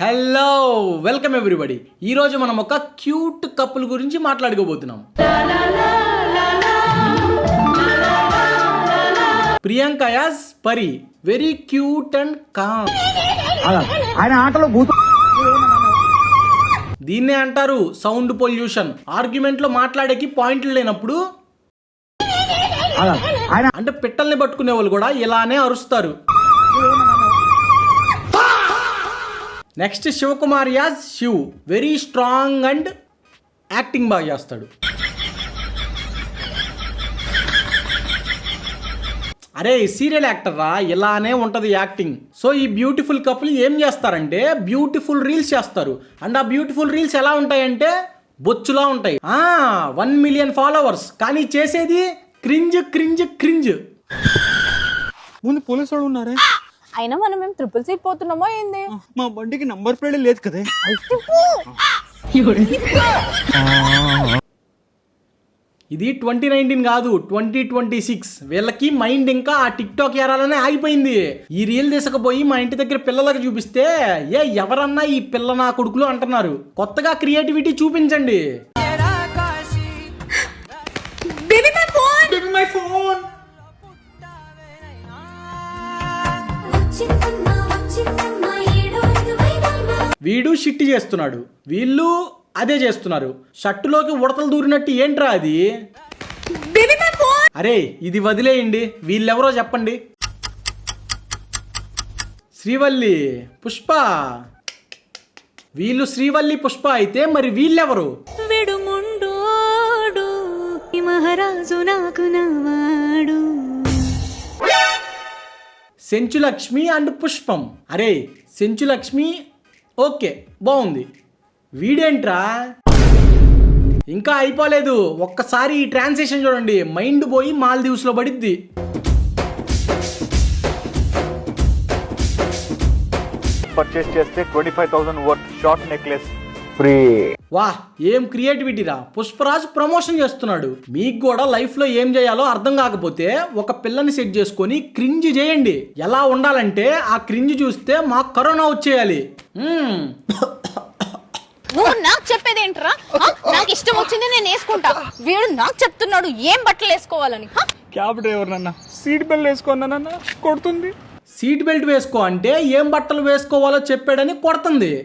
Hello welcome everybody. ఈరోజు మనం ఒక క్యూట్ కపుల్ గురించి మాట్లాడుకోబోతున్నాం. ప్రియాంక యాజ్ పరి, వెరీ క్యూట్ అండ్ కామ్. దీన్నే అంటారు సౌండ్ పొల్యూషన్. ఆర్గ్యుమెంట్ లో మాట్లాడేకి పాయింట్లు లేనప్పుడు అంటే పిట్టల్ని పట్టుకునే వాళ్ళు కూడా ఇలానే అరుస్తారు. Next Shivakumar as Shiv, very strong and acting బాగా చేస్తాడు. అరే సీరియల్ యాక్టర్ రా, ఇలానే ఉంటుంది యాక్టింగ్. సో ఈ బ్యూటిఫుల్ కపుల్ ఏం చేస్తారంటే బ్యూటిఫుల్ రీల్స్ చేస్తారు. అండ్ ఆ బ్యూటిఫుల్ రీల్స్ ఎలా ఉంటాయంటే బొచ్చులా ఉంటాయి. 1 మిలియన్ ఫాలోవర్స్, కానీ చేసేది క్రింజ్ క్రింజ్ క్రింజ్. ముందు పోలీసు వాళ్ళు ఉన్నారే, అయినా మనం ఏం ట్రిపుల్ సీట్ పోతున్నామో ఏంది? మా బండికి నంబర్ ప్లేట్ లేదు కదా. ఇది 2019 కాదు, 2026. వీళ్ళకి మైండ్ ఇంకా ఆ టిక్ టాక్ ఎరాలనే ఆగిపోయింది. ఈ రీల్ తీసుకుపోయి మా ఇంటి దగ్గర పిల్లలకు చూపిస్తే ఎవరన్నా ఈ పిల్ల నా కొడుకులు అంటున్నారు. కొత్తగా క్రియేటివిటీ చూపించండి. వీడు షిట్టి చేస్తున్నాడు, వీళ్ళు అదే చేస్తున్నారు. షర్టులోకి ఉడతలు దూరినట్టు ఏంట్రా అది? అరే ఇది వదిలేయండి, వీళ్ళెవరో చెప్పండి. శ్రీవల్లి పుష్ప, వీళ్ళు శ్రీవల్లి పుష్ప అయితే మరి వీళ్ళెవరు? మహారాజు నాకు నవాడు. సెంచులక్ష్మి అండ్ పుష్పం. అరే సెంచులక్ష్మి ఓకే బాగుంది, వీడేంట్రా ఇంకా అయిపోలేదు. ఒక్కసారి ఈ ట్రాన్సాక్షన్ చూడండి, మైండ్ పోయి మాల్దీవ్స్ లో పడిద్ది. పర్చేస్ చేస్తే 25,000 వర్త్ షార్ట్ నెక్లెస్ ఫ్రీ. వా ఏం క్రియేటివిటీ రా. పుష్పరాజ్ ప్రమోషన్ చేస్తున్నాడు. మీకు కూడా లైఫ్ లో ఏం చేయాలో అర్థం కాకపోతే ఒక పిల్లని సెట్ చేసుకొని క్రింజ్ చేయండి. ఎలా ఉండాలంటే ఆ క్రింజ్ చూస్తే మాకు కరోనా వచ్చేయాలి. నువ్వు నాకు చెప్పేది ఏంట్రా? నాకు ఇష్టం వచ్చింది నేను వేసుకుంటా. వీడు నాకు చెప్తున్నాడు ఏం బట్టలు వేసుకోవాలని. క్యాబ్ డ్రైవర్ నాన్న సీట్ బెల్ట్ వేసుకున్నానన్న కొడుతుంది. సీట్ బెల్ట్ వేసుకో అంటే ఏం బట్టలు వేసుకోవాలో చెప్పాడని కొడుతుంది.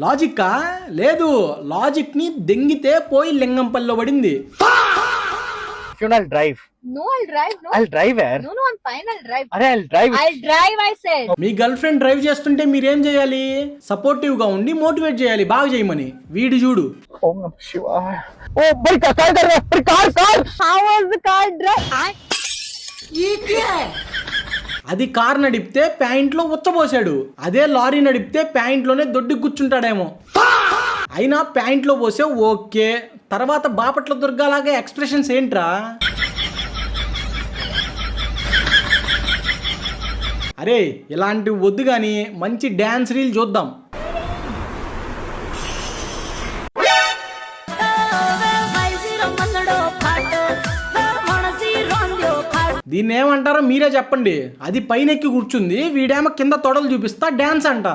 లాజిక్కా? లేదు, లాజిక్ ని దెంగితే పోయి లింగంపల్లిలో పడింది. I'll drive. No, I'll drive. No, I'll drive where? no, I'm fine. I'll drive. అరే I'll drive. I'll drive, I said. Me girl friend drive చేస్తుంటే మీరేం చేయాలి? సపోర్టివ్ గా ఉండి మోటివేట్ చేయాలి, బాగా చేయమని. వీడి చూడు. ఓం నమః శివాయ. Oh by car. How was the car drive? అది కార్ నడిపితే ప్యాంట్లో ఉచ్చబోసాడు, అదే లారీ నడిపితే ప్యాంట్లోనే దొడ్డి కూర్చుంటాడేమో. అయినా ప్యాంట్లో పోసే ఓకే, తర్వాత బాపట్ల దుర్గాలాగా ఎక్స్ప్రెషన్స్ ఏంట్రా? అరే ఇలాంటివి వద్దు కానీ మంచి డ్యాన్స్ రీల్ చూద్దాం. దీన్ని ఏమంటారో మీరే చెప్పండి. అది పైనెక్కి కూర్చుంది, వీడేమో కింద తొడలు చూపిస్తా డ్యాన్స్ అంట.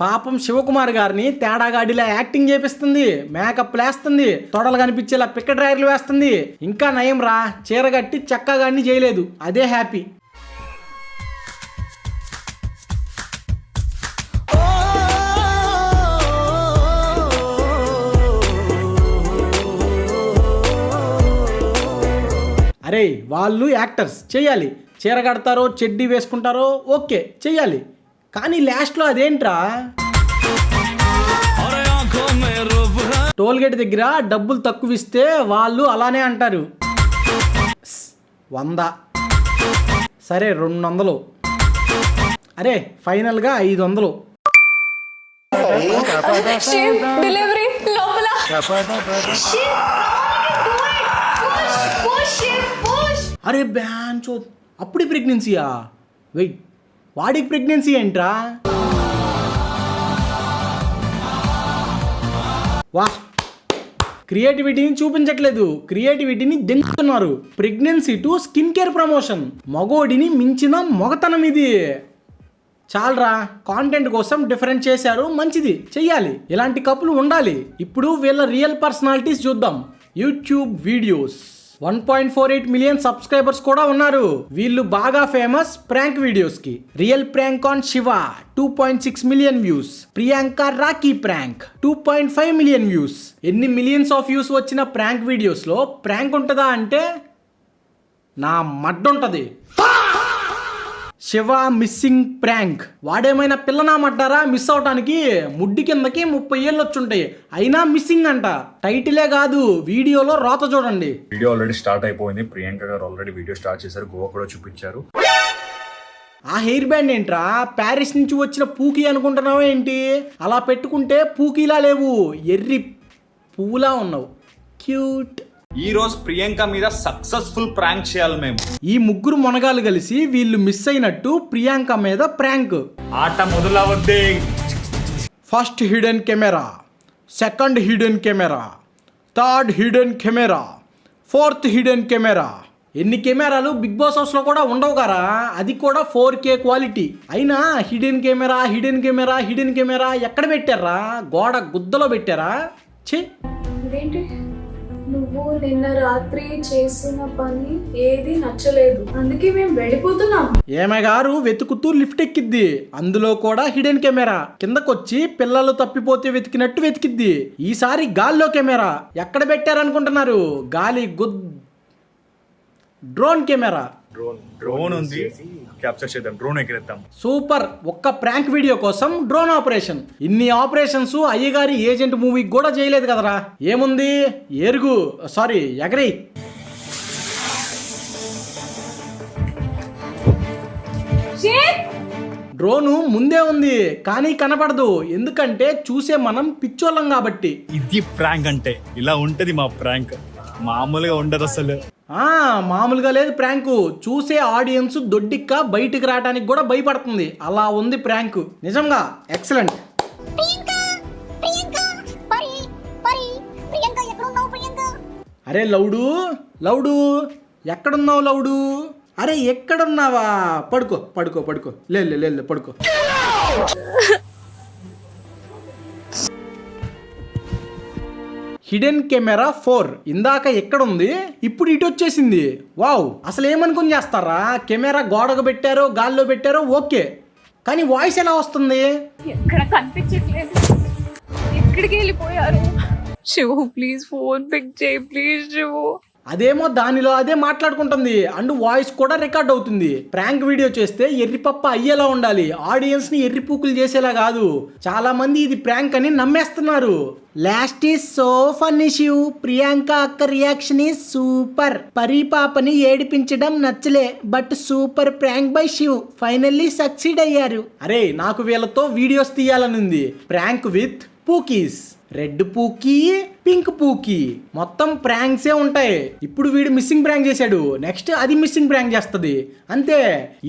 పాపం శివకుమార్ గారిని తేడాగాడిలా యాక్టింగ్ చేపిస్తుంది, మేకప్ వేస్తుంది, తొడలు కనిపించేలా పిక్క డ్రైర్లు వేస్తుంది. ఇంకా నయం రా, చీర కట్టి చక్కగాడిని చేయలేదు, అదే హ్యాపీ. అరే వాళ్ళు యాక్టర్స్, చెయ్యాలి. చీర కడతారో చెడ్డీ వేసుకుంటారో ఓకే చెయ్యాలి, కానీ లాస్ట్లో అదేంట్రా? టోల్గేట్ దగ్గర డబ్బులు తక్కువ ఇస్తే వాళ్ళు అలానే అంటారు. 100 సరే 200, అరే ఫైనల్గా 500. డెలివరీ లోపల. అరే బ్యాన్ చో, అప్పుడే ప్రెగ్నెన్సీయా? వెయిట్, వాడికి ప్రెగ్నెన్సీ ఏంట్రా? వా క్రియేటివిటీని చూపించట్లేదు, క్రియేటివిటీని దించుతున్నారు. Pregnancy to skin care promotion. మగోడిని మించిన మొగతనం ఇది. చాలరా, కాంటెంట్ కోసం డిఫరెంట్ చేశారు, మంచిది, చెయ్యాలి. ఇలాంటి కప్పులు ఉండాలి. ఇప్పుడు వీళ్ళ రియల్ పర్సనాలిటీస్ చూద్దాం. యూట్యూబ్ వీడియోస్ 1.48 మిలియన్ సబ్స్క్రైబర్స్ కూడా ఉన్నారు. వీళ్ళు బాగా ఫేమస్ ప్రాంక్ వీడియోస్ కి. Real prank on Shiva 2.6 million views. Priyanka Rakhi prank 2.5 million views. ఎన్ని మిలియన్స్ ఆఫ్ వ్యూస్ వచ్చిన ప్రాంక్ వీడియోస్ లో ప్రాంక్ ఉంటుందా అంటే నా మడ్డుంటది. Shiva missing prank. వాడేమైనా పిల్లనామంటారా మిస్ అవటానికి? ముడ్డి కిందకి 30 ఏళ్ళు వచ్చుంటాయి, అయినా మిస్సింగ్ అంట. టైటిలే కాదు, వీడియోలో రాత చూడండి. వీడియో ఆల్రెడీ స్టార్ట్ అయిపోయింది. ప్రియాంక గారు ఆల్రెడీ వీడియో స్టార్ట్ చేశారు, గోవా కూడా చూపించారు. ఆ హెయిర్ బ్యాండ్ ఏంట్రా, ప్యారిస్ నుంచి వచ్చిన పూకీ అనుకుంటున్నావా ఏంటి? అలా పెట్టుకుంటే పూకీలా లేవు, ఎర్రి పువ్వులా ఉన్నావు. క్యూట్. ఈ రోజు ప్రియాంక మీద సక్సెస్ఫుల్ ప్రాంక్ చేయాలి మేము. ఈ ముగ్గురు మొనగాలు కలిసి వీళ్ళు మిస్ అయినట్టు ప్రియాంక మీద ప్రాంక్. ఆట మొదలవద్దే. First hidden camera, second hidden camera, third hidden camera, fourth hidden camera. ఎన్ని కెమెరాలు బిగ్ బాస్ హౌస్ లో కూడా ఉండవు కదా, అది కూడా 4K క్వాలిటీ. అయినా hidden camera hidden camera hidden camera ఎక్కడ పెట్టారా? గోడ గుద్దలో పెట్టారా? ఛీ. ఏంటి నువ్వు నిన్న రాత్రి చేసిన పని ఏది నచ్చలేదు, అందుకే మేము వెళ్ళిపోతున్నాం. ఏమే గారు వెతుకుతూ లిఫ్ట్ ఎక్కిద్ది, అందులో కూడా హిడెన్ కెమెరా. కిందకొచ్చి పిల్లలు తప్పిపోతే వెతికినట్టు వెతికిద్ది. ఈసారి గాల్లో కెమెరా. ఎక్కడ పెట్టారనుకుంటున్నారు? గాలి డ్రోన్ కెమెరా. డ్రోన్ ఉంది, క్యాప్చర్ చేద్దాం, డ్రోన్ ఎగిరేద్దాం. సూపర్. ఒక్క ప్రాంక్ వీడియో కోసం డ్రోన్ ఆపరేషన్. ఇన్ని ఆపరేషన్స్ అయ్యగారి ఏజెంట్ మూవీకి కూడా చేయలేదు కదరా. ఏముంది, ఎగరి. డ్రోను ముందే ఉంది కానీ కనపడదు, ఎందుకంటే చూసే మనం పిచ్చోళ్ళం కాబట్టి. ఇది ప్రాంక్ అంటే ఇలా ఉంటది మా ప్రాంక్, మామూలుగా ఉండదు అసలు. మామూలుగా లేదు ప్రాంకు. చూసే ఆడియన్స్ దొడ్డిక్క బయటికి రావడానికి కూడా భయపడుతుంది, అలా ఉంది ప్రాంకు. నిజంగా ఎక్సలెంట్. అరే లౌడు ఎక్కడున్నావు లౌడు? అరే ఎక్కడున్నావా? పడుకో లే పడుకో. హిడెన్ కెమెరా 4 ఇందాక ఎక్కడుంది, ఇప్పుడు ఇటు వచ్చేసింది. వావ్, అసలు ఏమనుకుని చేస్తారా? కెమెరా గోడకు పెట్టారో గాల్లో పెట్టారో ఓకే, కానీ వాయిస్ ఎలా వస్తుంది? ఎక్కడ కనిపించట్లేదు, ఎక్కడికి వెళ్ళిపోయారు? శివు ప్లీజ్ ఫోన్ పిక్ చేయి ప్లీజ్ శివు. అదేమో దానిలో అదే మాట్లాడుకుంటుంది, అండ్ వాయిస్ కూడా రికార్డ్ అవుతుంది. ప్రాంక్ వీడియో చేస్తే ఎర్రిపప్ప అయ్యేలా ఉండాలి, ఆడియన్స్ ని ఎర్రిపూకులు చేసేలా కాదు. చాలా మంది ఇది ప్రాంక్ అని నమ్మేస్తున్నారు. Last is so funny Shiv. Priyanka అక్క రియాక్షన్ ఈజ్ సూపర్. పరీ పాపని ఏడిపించడం నచ్చలే, but super prank by Shiv. Finally succeed అయ్యారు. అరే నాకు వీళ్ళతో వీడియోస్ తీయాలనుంది. Prank with pookies. Red pookie, pink pookie, మొత్తం ప్రాంక్సే ఉంటాయి. ఇప్పుడు వీడు మిస్సింగ్ ప్రాంక్ చేశాడు, నెక్స్ట్ అది మిస్సింగ్ ప్రాంక్ చేస్తుంది. అంతే,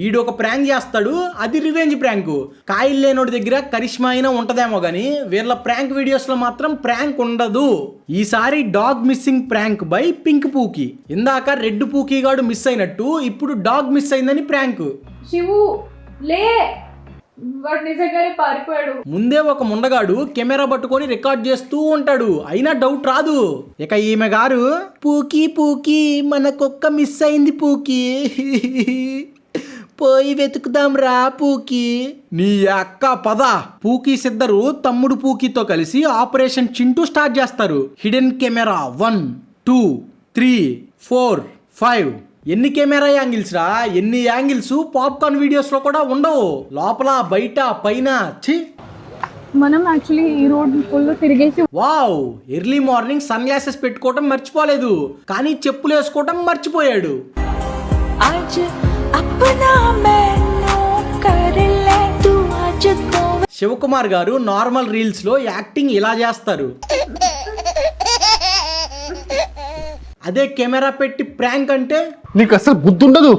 వీడు ఒక ప్రాంక్ చేస్తాడు, అది రివెంజ్ ప్రాంక్. కాయలు లేనోడి దగ్గర కరిష్మా అయినా ఉంటదేమో గానీ వీళ్ళ ప్రాంక్ వీడియోస్ లో మాత్రం ప్రాంక్ ఉండదు. ఈసారి dog missing prank by pink pookie. ఇందాక రెడ్ పూకీ గాడు మిస్ అయినట్టు ఇప్పుడు డాగ్ మిస్ అయిందని ప్రాంక్. శివు లే, వాడు నిజంగానే పారిపోయాడు. ముందే ఒక ముండగాడు కెమెరా పట్టుకొని రికార్డ్ చేస్తూ ఉంటాడు, అయినా డౌట్ రాదు. ఇక ఈమె గారు పూకీ మన కుక్క మిస్ అయింది పూకీ, పోయి వెతుకుదాం రా పూకీ. నీ అక్క పద. పూకీస్ ఇద్దరు తమ్ముడు పూకీతో కలిసి ఆపరేషన్ చింటూ స్టార్ట్ చేస్తారు. Hidden camera 1 2 3 4 5. ఎన్ని కెమెరా యాంగిల్స్ రా, ఎన్ని యాంగిల్స్ పాప్కార్న్ వీడియోస్ లో కూడా ఉండవు. లోపల బయట పైన. మనం యాక్చువల్లీ ఈ రోడ్ ఫుల్ తిరిగేసి. Wow, early morning sunglasses పెట్టుకోవడం మర్చిపోలేదు, కానీ చెప్పులు వేసుకోవడం మర్చిపోయాడు. శివకుమార్ గారు నార్మల్ రీల్స్ లో యాక్టింగ్ ఇలా చేస్తారు. అదే కెమెరా పెట్టి ప్రాంక్ అంటే నీకు అసలు బుద్ధి ఉండదు.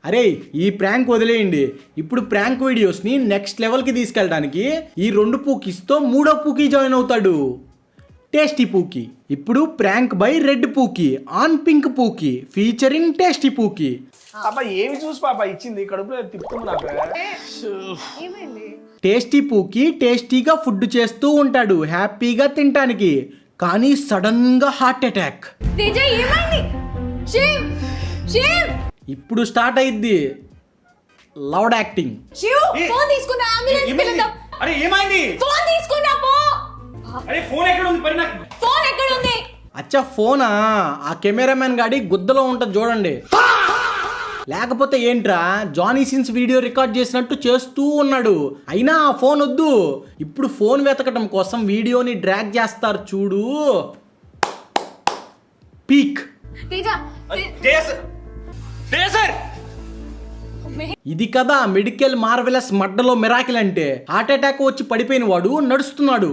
అరే ఈ ప్రాంక్ వదిలేయండి. ఇప్పుడు ప్రాంక్ వీడియోస్ ని నెక్స్ట్ లెవెల్ కి తీసుకెళ్ళడానికి ఈ 2 పూకీస్ తో 3వ పూకీ జాయిన్ అవుతాడు. Tasty pookie. ఇప్పుడు prank by red pookie on pink pookie featuring tasty pookie. పాప ఏమి చూసి పాప ఇచ్చింది కడుపులో తిప్పుతుంది నాకు. ఏమైంది? టేస్టీ పూకి టేస్టీగా ఫుడ్ చేస్తూ ఉంటాడు హ్యాపీగా తినటానికి, కానీ సడన్ గా హార్ట్ అటాక్. తేజ ఏమైంది? శివ్ శివ్ ఇప్పుడు స్టార్ట్ అయింది లౌడ్ యాక్టింగ్. శివ్ ఫోన్ తీసుకున్నా అంబులెన్స్ పిలుద్దాం. అరే ఏమైంది? ఫోన్ తీసుకున్నా పో. అరే ఫోన్ ఎక్కడ ఉంది మరి నాకు? ఫోన్ ఎక్కడ ఉంది? అచ్చా ఫోనా? ఆ కెమెరామెన్ గాడి గుద్దలో ఉంటుంది చూడండి. లేకపోతే ఏంట్రా జానీ సిన్స్ వీడియో రికార్డ్ చేసినట్టు చేస్తూ ఉన్నాడు, అయినా ఆ ఫోన్ వద్దు. ఇప్పుడు ఫోన్ వెతకటం కోసం వీడియోని డ్రాగ్ చేస్తారు చూడు. పీక్. తేజ ఇది కదా మెడికల్ మార్వెలస్ మడ్డలో మిరాకిల్ అంటే. హార్ట్ అటాక్ వచ్చి పడిపోయిన వాడు నడుస్తున్నాడు.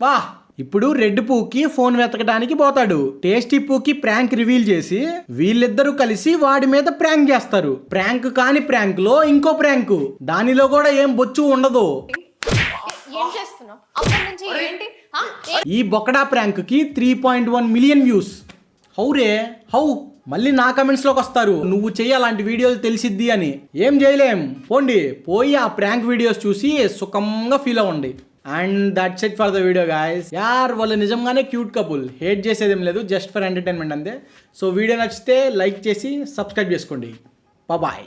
వా. ఇప్పుడు రెడ్ పూకి ఫోన్ వెతకడానికి పోతాడు. టేస్టీ పూకి ప్రాంక్ రివీల్ చేసి వీళ్ళిద్దరూ కలిసి వాడి మీద ప్రాంక్ చేస్తారు. ప్రాంక్ కాని ప్రాంక్ లో ఇంకో ప్రాంక్, దానిలో కూడా ఏం బొచ్చు ఉండదు. ఏం చేస్తున్నావు? అప్పటి నుంచి ఏంటి? ఈ బొకడా ప్రాంక్ కి 3.1 మిలియన్ వ్యూస్. హౌరే హౌ. మళ్ళీ నా కమెంట్స్ లోకి వస్తారు నువ్వు చెయ్యాలంటి వీడియోలు తెలిసిద్ది అని. ఏం చేయలేం, పోండి. పోయి ఆ ప్రాంక్ వీడియోస్ చూసి సుఖంగా ఫీల్ అవ్వండి. And that's it for the video guys. యార్ వాళ్ళు నిజంగానే క్యూట్ కపుల్, హేట్ చేసేదేం లేదు, జస్ట్ ఫర్ ఎంటర్టైన్మెంట్ అంతే. సో వీడియో నచ్చితే లైక్ చేసి సబ్స్క్రైబ్ చేసుకోండి. బాయ్.